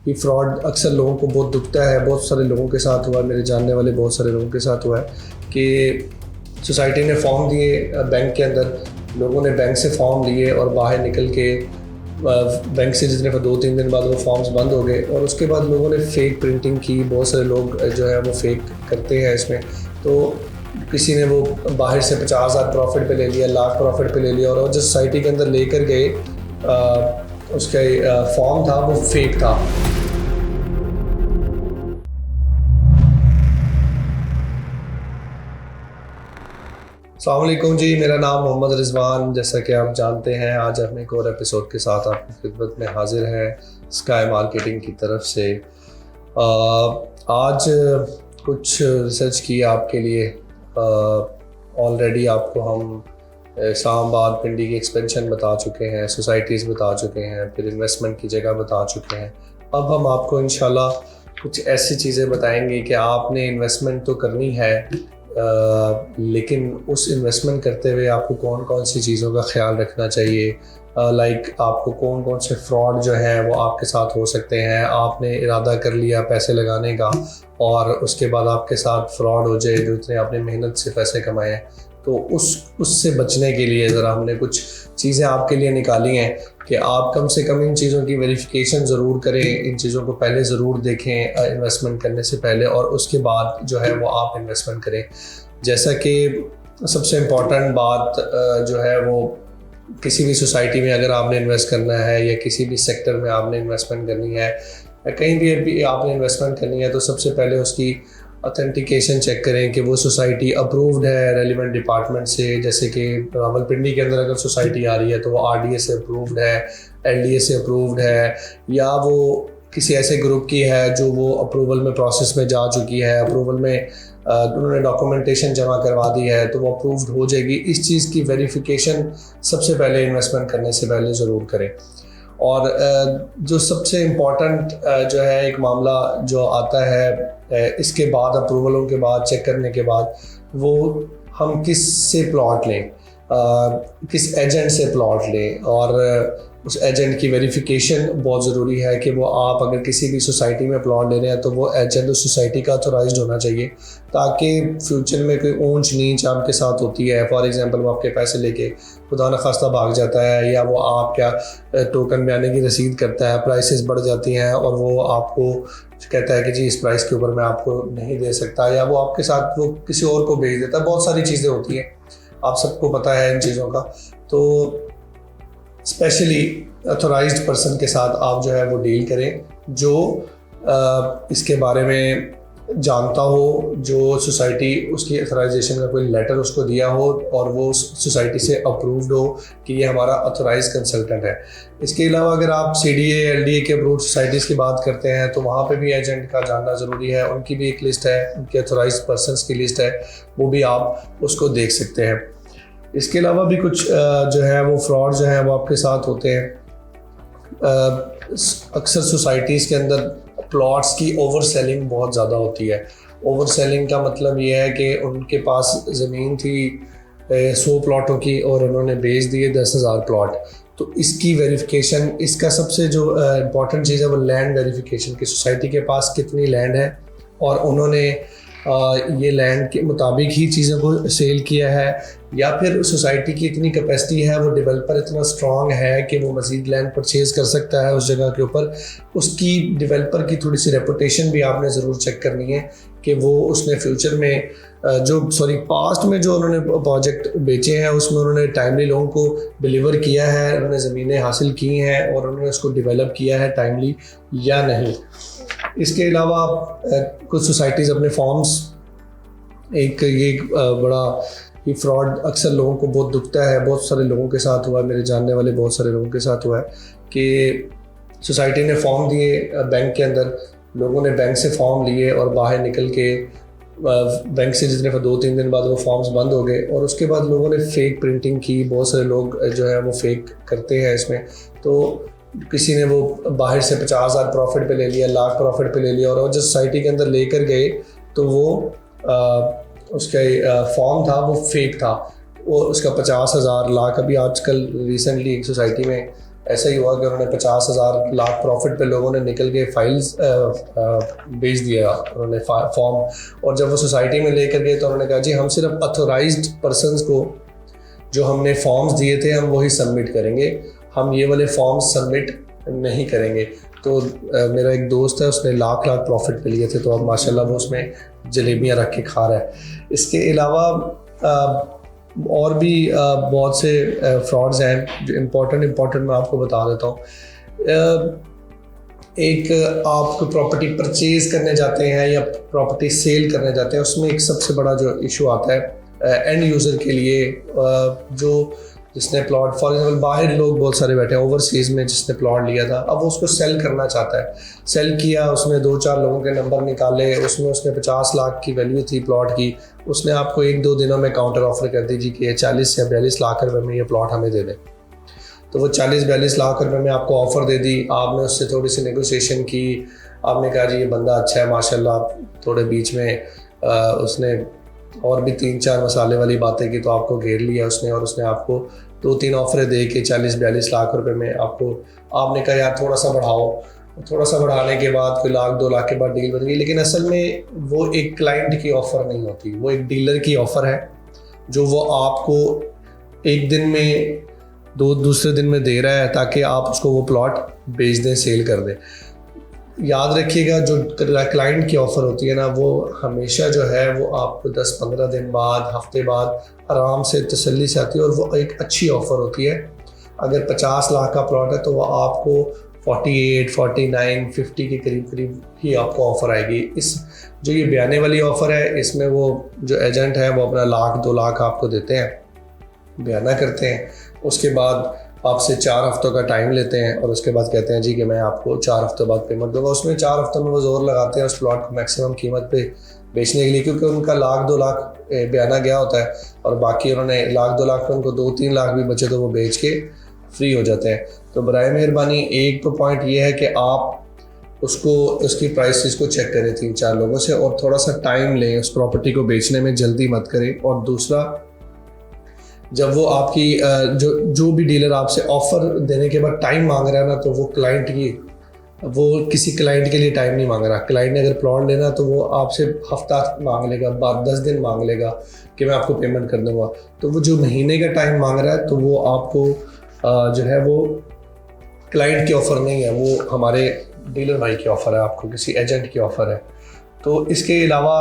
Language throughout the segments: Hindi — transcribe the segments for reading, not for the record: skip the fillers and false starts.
ये फ्रॉड अक्सर लोगों को बहुत दुखता है। बहुत सारे लोगों के साथ हुआ है, मेरे जानने वाले बहुत सारे लोगों के साथ हुआ है कि सोसाइटी ने फॉर्म दिए बैंक के अंदर, लोगों ने बैंक से फॉर्म लिए और बाहर निकल के बैंक से जितने 2-3 दिन बाद वो फॉर्म्स बंद हो गए और उसके बाद लोगों ने फ़ेक प्रिंटिंग की। बहुत सारे लोग जो है वो फ़ेक करते हैं इसमें। तो किसी ने वो बाहर से 50,000 प्रॉफिट पे ले लिया, लाख प्रॉफिट पे ले लिया और जो सोसाइटी के अंदर लेकर गए उसका फॉर्म था वो फेक था। अस्सलाम वालेकुम जी, मेरा नाम मोहम्मद रिजवान, जैसा कि आप जानते हैं आज हम एक और एपिसोड के साथ आपकी खिदमत में हाजिर हैं स्काई मार्केटिंग की तरफ से। आज कुछ रिसर्च की आपके लिए। ऑलरेडी आपको हम इस्लामाबाद पिंडी की एक्सपेंशन बता चुके हैं, सोसाइटीज़ बता चुके हैं, फिर इन्वेस्टमेंट की जगह बता चुके हैं। अब हम आपको इंशाल्लाह कुछ ऐसी चीज़ें बताएंगे कि आपने इन्वेस्टमेंट तो करनी है, लेकिन उस इन्वेस्टमेंट करते हुए आपको कौन कौन सी चीज़ों का ख्याल रखना चाहिए। लाइक आपको कौन कौन से फ्रॉड जो है वो आपके साथ हो सकते हैं। आपने इरादा कर लिया पैसे लगाने का और उसके बाद आपके साथ फ्रॉड हो जाए, जो इतने आपने मेहनत से पैसे कमाए हैं, तो उससे बचने के लिए ज़रा हमने कुछ चीज़ें आपके लिए निकाली हैं कि आप कम से कम इन चीज़ों की वेरिफिकेशन ज़रूर करें, इन चीज़ों को पहले ज़रूर देखें इन्वेस्टमेंट करने से पहले, और उसके बाद जो है वो आप इन्वेस्टमेंट करें। जैसा कि सबसे इम्पॉर्टेंट बात जो है वो किसी भी सोसाइटी में अगर आपने इन्वेस्ट करना है या किसी भी सेक्टर में आपने इन्वेस्टमेंट करनी है या कहीं भी आपने इन्वेस्टमेंट करनी है, तो सबसे पहले उसकी ऑथेंटिकेशन चेक करें कि वो सोसाइटी अप्रूव्ड है रेलिवेंट डिपार्टमेंट से। जैसे कि रावलपिंडी के अंदर अगर सोसाइटी आ रही है तो वो RDA से अप्रूव्ड है, LDA से अप्रूव्ड है, या वो किसी ऐसे ग्रुप की है जो वो अप्रूवल में प्रोसेस में जा चुकी है, अप्रूवल में उन्होंने डॉक्यूमेंटेशन जमा करवा दी है, तो वो अप्रूव्ड हो जाएगी। इस चीज़ की वेरिफिकेशन सबसे पहले इन्वेस्टमेंट करने से पहले ज़रूर करें। और जो सबसे इम्पॉर्टेंट जो है एक मामला जो आता है इसके बाद अप्रूवलों के बाद चेक करने के बाद, वो हम किस से प्लॉट लें, किस एजेंट से प्लॉट लें, और उस एजेंट की वेरिफिकेशन बहुत ज़रूरी है कि वो आप अगर किसी भी सोसाइटी में प्लॉट ले रहे हैं तो वो एजेंट उस सोसाइटी का ऑथोराइज्ड होना चाहिए, ताकि फ्यूचर में कोई ऊंच नीच आपके साथ होती है, फॉर एग्जांपल वो आपके पैसे लेके खुदा न खास्ता भाग जाता है, या वो आप क्या टोकन में आने की रसीद करता है, प्राइसेस बढ़ जाती हैं और वो आपको कहता है कि जी इस प्राइस के ऊपर मैं आपको नहीं दे सकता, या वो आपके साथ वो किसी और को भेज देता है। बहुत सारी चीज़ें होती हैं, आप सबको पता है इन चीज़ों का। तो स्पेशली ऑथोराइज्ड पर्सन के साथ आप जो है वो डील करें, जो इसके बारे में जानता हो, जो सोसाइटी उसकी ऑथराइजेशन का कोई लेटर उसको दिया हो और वो सोसाइटी से अप्रूव्ड हो कि ये हमारा ऑथराइज्ड कंसल्टेंट है। इसके अलावा अगर आप CDA LDA के अप्रूव्ड सोसाइटीज़ की बात करते हैं तो वहाँ पे भी एजेंट का जानना ज़रूरी है। उनकी भी एक लिस्ट है, उनके ऑथराइज्ड पर्सनस की लिस्ट है, वो भी आप उसको देख सकते हैं। इसके अलावा भी कुछ जो है वो फ्रॉड जो है वो आपके साथ होते हैं। अक्सर सोसाइटीज़ के अंदर प्लॉट्स की ओवर सेलिंग बहुत ज़्यादा होती है। ओवर सेलिंग का मतलब ये है कि उनके पास ज़मीन थी 100 प्लॉटों की और उन्होंने बेच दिए 10,000 प्लॉट। तो इसकी वेरिफिकेशन, इसका सबसे जो इम्पॉर्टेंट चीज़ है वो लैंड वेरिफिकेशन की, सोसाइटी के पास कितनी लैंड है और उन्होंने ये लैंड के मुताबिक ही चीज़ों को सेल किया है, या फिर सोसाइटी की इतनी कैपेसिटी है, वो डेवलपर इतना स्ट्रॉन्ग है कि वो मज़ीद लैंड परचेज़ कर सकता है उस जगह के ऊपर। उसकी डेवलपर की थोड़ी सी रेपुटेशन भी आपने ज़रूर चेक करनी है कि वो उसने फ्यूचर में पास्ट में जो उन्होंने प्रोजेक्ट बेचे हैं उसमें उन्होंने टाइमली लोगों को डिलीवर किया है, उन्होंने ज़मीनें हासिल की हैं और उन्होंने उसको डेवलप किया है टाइमली या नहीं। इसके अलावा कुछ सोसाइटीज़ अपने फॉर्म्स, ये बड़ा ये फ्रॉड अक्सर लोगों को बहुत दुखता है। बहुत सारे लोगों के साथ हुआ है, मेरे जानने वाले बहुत सारे लोगों के साथ हुआ है कि सोसाइटी ने फॉर्म दिए बैंक के अंदर, लोगों ने बैंक से फॉर्म लिए और बाहर निकल के बैंक से जितने 2-3 दिन बाद वो फॉर्म्स बंद हो गए और उसके बाद लोगों ने फ़ेक प्रिंटिंग की। बहुत सारे लोग जो है वो फ़ेक करते हैं इसमें। तो किसी ने वो बाहर से 50,000 प्रॉफिट पे ले लिया, लाख प्रॉफिट पे ले लिया, और जो सोसाइटी के अंदर लेकर गए तो वो उसका फॉर्म था वो फेक था, वो उसका 50,000 लाख। अभी आजकल रिसेंटली एक सोसाइटी में ऐसा ही हुआ कि उन्होंने 50,000 लाख प्रॉफिट पे लोगों ने निकल के फाइल्स भेज दिया उन्होंने फॉर्म, और जब वो सोसाइटी में लेकर गए तो उन्होंने कहा जी हम सिर्फ अथोराइज्ड पर्सनस को जो हमने फॉर्म्स दिए थे हम वही सबमिट करेंगे, हम ये वाले फॉर्म्स सबमिट नहीं करेंगे। तो मेरा एक दोस्त है उसने लाख प्रॉफिट पे लिए थे, तो अब माशाल्लाह वो उसमें जलेबियाँ रख के खा रहा है। इसके अलावा और भी बहुत से फ्रॉड्स हैं जो इम्पोर्टेंट मैं आपको बता देता हूँ। एक आप प्रॉपर्टी परचेज़ करने जाते हैं या प्रॉपर्टी सेल करने जाते हैं, उसमें एक सबसे बड़ा जो इशू आता है एंड यूज़र के लिए, जो जिसने प्लॉट फॉर एग्जाम्पल बाहर लोग बहुत सारे बैठे हैं ओवरसीज़ में, जिसने प्लॉट लिया था अब वो उसको सेल करना चाहता है, सेल किया, उसने 2-4 लोगों के नंबर निकाले, उसमें उसने 50 लाख की वैल्यू थी प्लॉट की, उसने आपको 1-2 दिनों में काउंटर ऑफर कर दी जी कि ये 40 या 42 लाख रुपए में ये प्लॉट हमें दे दें। तो वो 40-42 लाख रुपए में आपको ऑफ़र दे दी, आपने उससे थोड़ी सी नेगोशिएशन की, आपने कहा जी ये बंदा अच्छा है माशाल्लाह, थोड़े बीच में उसने और भी 3-4 मसाले वाली बातें की तो आपको घेर लिया उसने, और उसने आपको 2-3 ऑफरें दे के 40-42 लाख रुपए में आपको, आपने कहा यार थोड़ा सा बढ़ाओ, थोड़ा सा बढ़ाने के बाद कोई 1-2 लाख के बाद डील बन गई। लेकिन असल में वो एक क्लाइंट की ऑफ़र नहीं होती, वो एक डीलर की ऑफ़र है जो वो आपको एक दिन में दूसरे दिन में दे रहा है ताकि आप उसको वो प्लॉट बेच दें, सेल कर दें। याद रखिएगा जो क्लाइंट की ऑफ़र होती है ना वो हमेशा जो है वो आपको 10-15 दिन बाद, हफ्ते बाद आराम से तसल्ली से आती है, और वो एक अच्छी ऑफ़र होती है। अगर 50 लाख का प्लॉट है तो वो आपको 48, 49, 50 के करीब ही आपको ऑफ़र आएगी। इस जो ये बयाने वाली ऑफ़र है इसमें वो जो एजेंट है वो अपना 1-2 लाख आपको देते हैं, बयाना करते हैं, उसके बाद आपसे 4 हफ्तों का टाइम लेते हैं और उसके बाद कहते हैं जी कि मैं आपको 4 हफ्तों बाद पेमेंट दूंगा। उसमें 4 हफ्तों में वो जोर लगाते हैं उस प्लॉट को मैक्सिमम कीमत पे बेचने के लिए, क्योंकि उनका 1-2 लाख बयाना गया होता है और बाकी उन्होंने 1-2 लाख में उनको 2-3 लाख भी बचे तो वो बेच के फ्री हो जाते हैं। तो बराए मेहरबानी एक तो पॉइंट ये है कि आप उसको उसकी प्राइसेस को चेक करें 3-4 लोगों से, और थोड़ा सा टाइम लें उस प्रॉपर्टी को बेचने में, जल्दी मत करें। और दूसरा, जब वो आपकी जो भी डीलर आपसे ऑफ़र देने के बाद टाइम मांग रहा है ना, तो वो किसी क्लाइंट के लिए टाइम नहीं मांग रहा। क्लाइंट ने अगर प्लॉट लेना तो वो आपसे हफ्ता मांग लेगा, बाद 10 दिन मांग लेगा कि मैं आपको पेमेंट कर दूंगा। तो वो जो महीने का टाइम मांग रहा है तो वो आपको जो है वो क्लाइंट की ऑफ़र नहीं है, वो हमारे डीलर भाई की ऑफ़र है, आपको किसी एजेंट की ऑफ़र है। तो इसके अलावा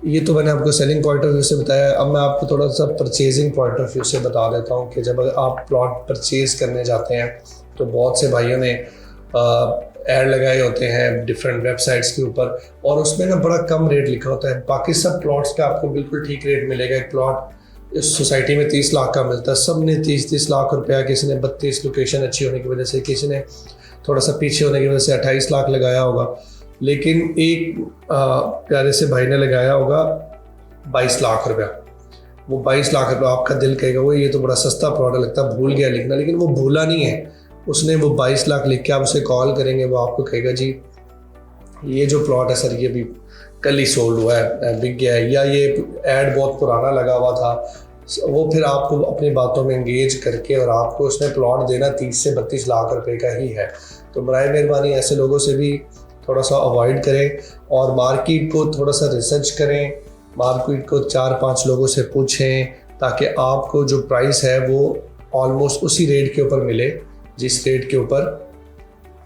ये तो मैंने आपको सेलिंग पॉइंट ऑफ व्यू से बताया। अब मैं आपको थोड़ा सा परचेजिंग पॉइंट ऑफ व्यू से बता देता हूँ कि जब आप प्लॉट परचेज़ करने जाते हैं तो बहुत से भाइयों ने ऐड लगाए होते हैं डिफरेंट वेबसाइट्स के ऊपर, और उसमें ना बड़ा कम रेट लिखा होता है। बाकी सब प्लॉट्स का आपको बिल्कुल ठीक रेट मिलेगा। एक प्लॉट इस सोसाइटी में 30 लाख का मिलता है, सब ने 30-30 लाख रुपया, किसी ने 32, लोकेशन अच्छी होने की वजह से, किसी ने थोड़ा सा पीछे होने की वजह से 28 लाख लगाया होगा, लेकिन एक प्यारे से भाई ने लगाया होगा 22 लाख रुपया। वो 22 लाख रुपया आपका दिल कहेगा वो ये तो बड़ा सस्ता प्लॉट लगता है, भूल गया लिखना, लेकिन वो भूला नहीं है, उसने वो 22 लाख लिख के आप उसे कॉल करेंगे, वो आपको कहेगा जी ये जो प्लॉट है सर ये भी कल ही सोल्ड हुआ है, बिक गया है, या ये ऐड बहुत पुराना लगा हुआ था। वो फिर आपको अपनी बातों में इंगेज करके और आपको उसने प्लॉट देना 30 से 32 लाख रुपए का ही है। तो बराए मेहरबानी ऐसे लोगों से भी थोड़ा सा अवॉइड करें और मार्केट को थोड़ा सा रिसर्च करें, मार्केट को 4-5 लोगों से पूछें ताकि आपको जो प्राइस है वो ऑलमोस्ट उसी रेट के ऊपर मिले जिस रेट के ऊपर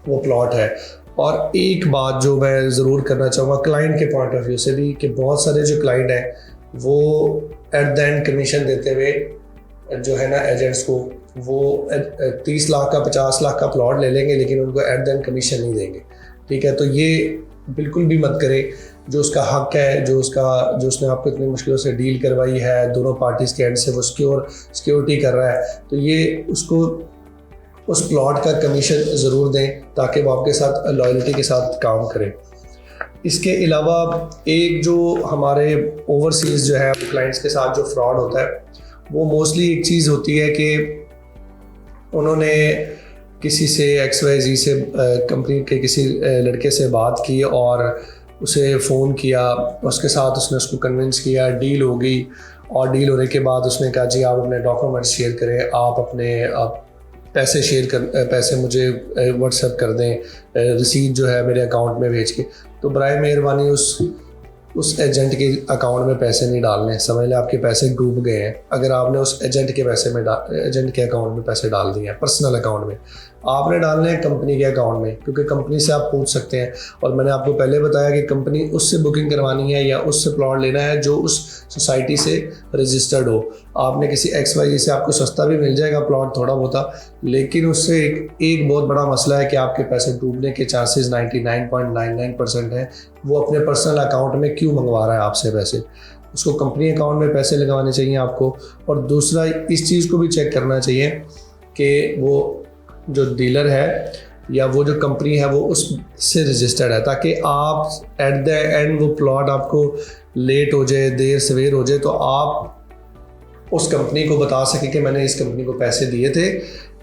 वो प्लॉट है। और एक बात जो मैं ज़रूर करना चाहूँगा क्लाइंट के पॉइंट ऑफ व्यू से भी, कि बहुत सारे जो क्लाइंट हैं वो एट द एंड कमीशन देते हुए जो है ना एजेंट्स को, वो 30 लाख का 50 लाख का प्लॉट ले लेंगे लेकिन उनको एट द एंड कमीशन नहीं देंगे। ठीक है, तो ये बिल्कुल भी मत करें। जो उसका हक है, जो उसने आपको इतनी मुश्किलों से डील करवाई है, दोनों पार्टीज़ के एंड से वो सिक्योरिटी कर रहा है, तो ये उसको उस प्लॉट का कमीशन ज़रूर दें ताकि वो आपके साथ लॉयल्टी के साथ काम करें। इसके अलावा एक जो हमारे ओवरसीज़ जो है क्लाइंट्स के साथ जो फ्रॉड होता है वो मोस्टली एक चीज़ होती है कि उन्होंने किसी से XYZ से कंपनी के किसी लड़के से बात की और उसे फ़ोन किया, उसके साथ उसने उसको कन्विंस किया, डील हो गई, और डील होने के बाद उसने कहा जी आप अपने डॉक्यूमेंट्स शेयर करें, आप अपने पैसे पैसे मुझे व्हाट्सएप कर दें, रिसीट जो है मेरे अकाउंट में भेज के। तो बराए मेहरबानी उस एजेंट के अकाउंट में पैसे नहीं डालने। समझ लें आपके पैसे डूब गए हैं अगर आपने उस एजेंट के एजेंट के अकाउंट में पैसे डाल दिए हैं। पर्सनल अकाउंट में आपने डालने हैं कंपनी के अकाउंट में, क्योंकि कंपनी से आप पूछ सकते हैं। और मैंने आपको पहले बताया कि कंपनी उससे बुकिंग करवानी है या उससे प्लॉट लेना है जो उस सोसाइटी से रजिस्टर्ड हो। आपने किसी XYZ से आपको सस्ता भी मिल जाएगा प्लॉट थोड़ा बहुत, लेकिन उससे एक बहुत बड़ा मसला है कि आपके पैसे डूबने के चांसेस 99.99% हैं। वो अपने पर्सनल अकाउंट में क्यों मंगवा रहा है आपसे पैसे? उसको कंपनी अकाउंट में पैसे लगाने चाहिए आपको। और दूसरा, इस चीज़ को भी चेक करना चाहिए कि वो जो डीलर है या वो जो कंपनी है वो उससे रजिस्टर्ड है, ताकि आप एट द एंड वो प्लॉट आपको लेट हो जाए, देर सवेर हो जाए, तो आप उस कंपनी को बता सकें कि मैंने इस कंपनी को पैसे दिए थे,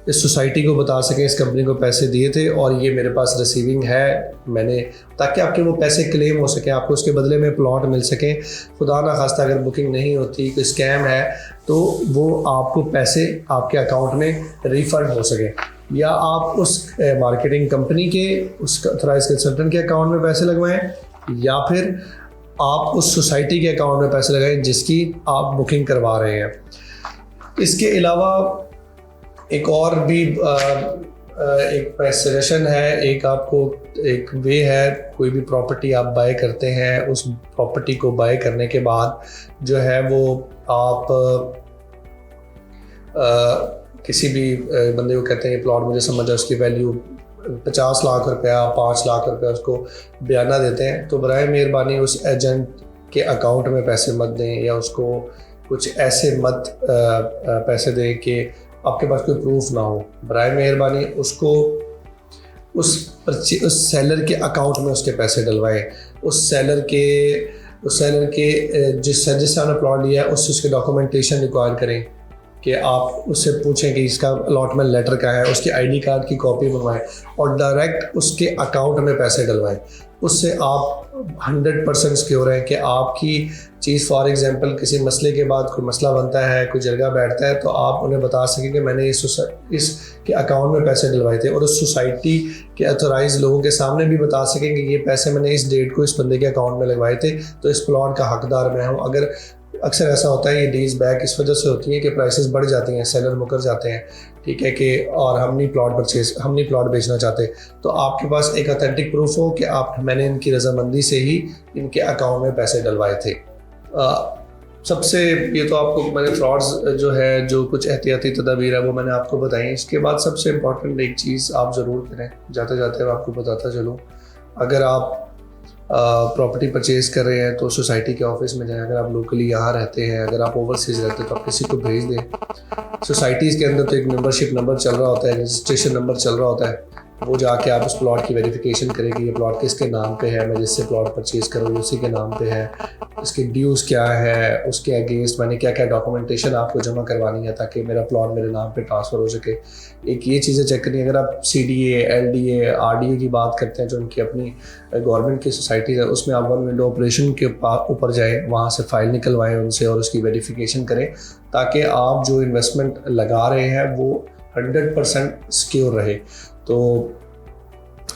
इस सोसाइटी को बता सकें इस कंपनी को पैसे दिए थे और ये मेरे पास रिसीविंग है मैंने, ताकि आपके वो पैसे क्लेम हो सके, आपको उसके बदले में प्लॉट मिल सके। खुदा ना खास्ता अगर बुकिंग नहीं होती, कोई स्कैम है, तो वो आपको पैसे आपके अकाउंट में रिफ़ंड हो सके। या आप उस मार्केटिंग कंपनी के, उस ऑथराइज्ड कंसल्टेंट के अकाउंट में पैसे लगवाएं, या फिर आप उस सोसाइटी के अकाउंट में पैसे लगाएं जिसकी आप बुकिंग करवा रहे हैं। इसके अलावा एक और भी एक सजेशन है, एक वे है। कोई भी प्रॉपर्टी आप बाय करते हैं, उस प्रॉपर्टी को बाय करने के बाद जो है वो आप किसी भी बंदे को कहते हैं ये प्लॉट मुझे समझ है, उसकी वैल्यू 50 लाख रुपया, 5 लाख रुपया उसको बयाना देते हैं। तो बराए मेहरबानी उस एजेंट के अकाउंट में पैसे मत दें, या उसको कुछ ऐसे मत पैसे दें कि आपके पास कोई प्रूफ ना हो। बराए मेहरबानी उसको उस सेलर के अकाउंट में उसके पैसे डलवाएं। उस सेलर के जिससे आपने प्लॉट लिया है उससे उसके डॉक्यूमेंटेशन रिक्वायर करें कि आप उससे पूछें कि इसका अलॉटमेंट लेटर क्या है, उसकी ID कार्ड की कॉपी मंगवाएं और डायरेक्ट उसके अकाउंट में पैसे डलवाएं। उससे आप 100% सिक्योर हैं कि आपकी चीज़, फॉर एग्जांपल किसी मसले के बाद कोई मसला बनता है, कोई जगह बैठता है, तो आप उन्हें बता सकें कि मैंने इसके अकाउंट में पैसे डलवाए थे, और उस सोसाइटी के ऑथराइज लोगों के सामने भी बता सकें कि ये पैसे मैंने इस डेट को इस बंदे के अकाउंट में लगवाए थे, तो इस प्लॉट का हकदार मैं हूँ। अगर अक्सर ऐसा होता है, ये डील्स बैक इस वजह से होती हैं कि प्राइसेस बढ़ जाती हैं, सेलर मुकर जाते हैं, ठीक है, कि और हम नहीं प्लॉट बेचना चाहते, तो आपके पास एक ऑथेंटिक प्रूफ हो कि मैंने इनकी रजामंदी से ही इनके अकाउंट में पैसे डलवाए थे। सबसे ये तो आपको मैंने फ्रॉड्स जो है, जो कुछ एहतियाती तदाबीर है वो मैंने आपको बताई। इसके बाद सबसे इम्पॉर्टेंट एक चीज़ आप ज़रूर करें, जाते जाते मैं आपको बताता चलूँ, अगर आप प्रॉपर्टी परचेज़ कर रहे हैं तो सोसाइटी के ऑफिस में जाएं। अगर आप लोकली यहाँ रहते हैं, अगर आप ओवरसीज़ रहते हैं तो आप किसी को भेज दें। सोसाइटीज़ के अंदर तो एक मेंबरशिप नंबर चल रहा होता है, रजिस्ट्रेशन नंबर चल रहा होता है, वो जाके आप उस प्लॉट की वेरिफिकेशन करें कि ये प्लॉट किसके नाम पे है, मैं जिससे प्लॉट परचेज़ करूँ उसी के नाम पे है, इसके ड्यूज़ क्या है, उसके अगेंस्ट मैंने क्या क्या डॉक्यूमेंटेशन आपको जमा करवानी है ताकि मेरा प्लॉट मेरे नाम पे ट्रांसफ़र हो सके। एक ये चीज़ें चेक करनी है। अगर आप CDA, LDA, RDA की बात करते हैं, जो उनकी अपनी गवर्नमेंट की सोसाइटीज़ है, उसमें आप वन विंडो ऑपरेशन के ऊपर जाएँ, वहाँ से फ़ाइल निकलवाएँ उनसे और उसकी वेरिफिकेशन करें, ताकि आप जो इन्वेस्टमेंट लगा रहे हैं वो 100% सिक्योर रहे। तो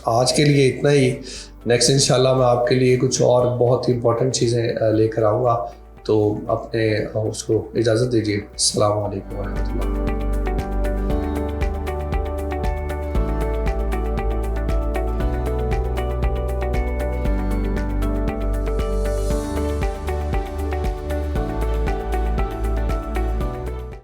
आज के लिए इतना ही। नेक्स्ट इंशाल्लाह मैं आपके लिए कुछ और बहुत ही इंपॉर्टेंट चीज़ें लेकर आऊँगा। तो अपने उसको इजाज़त दीजिए। अस्सलाम वालेकुम व रहमतुल्लाह।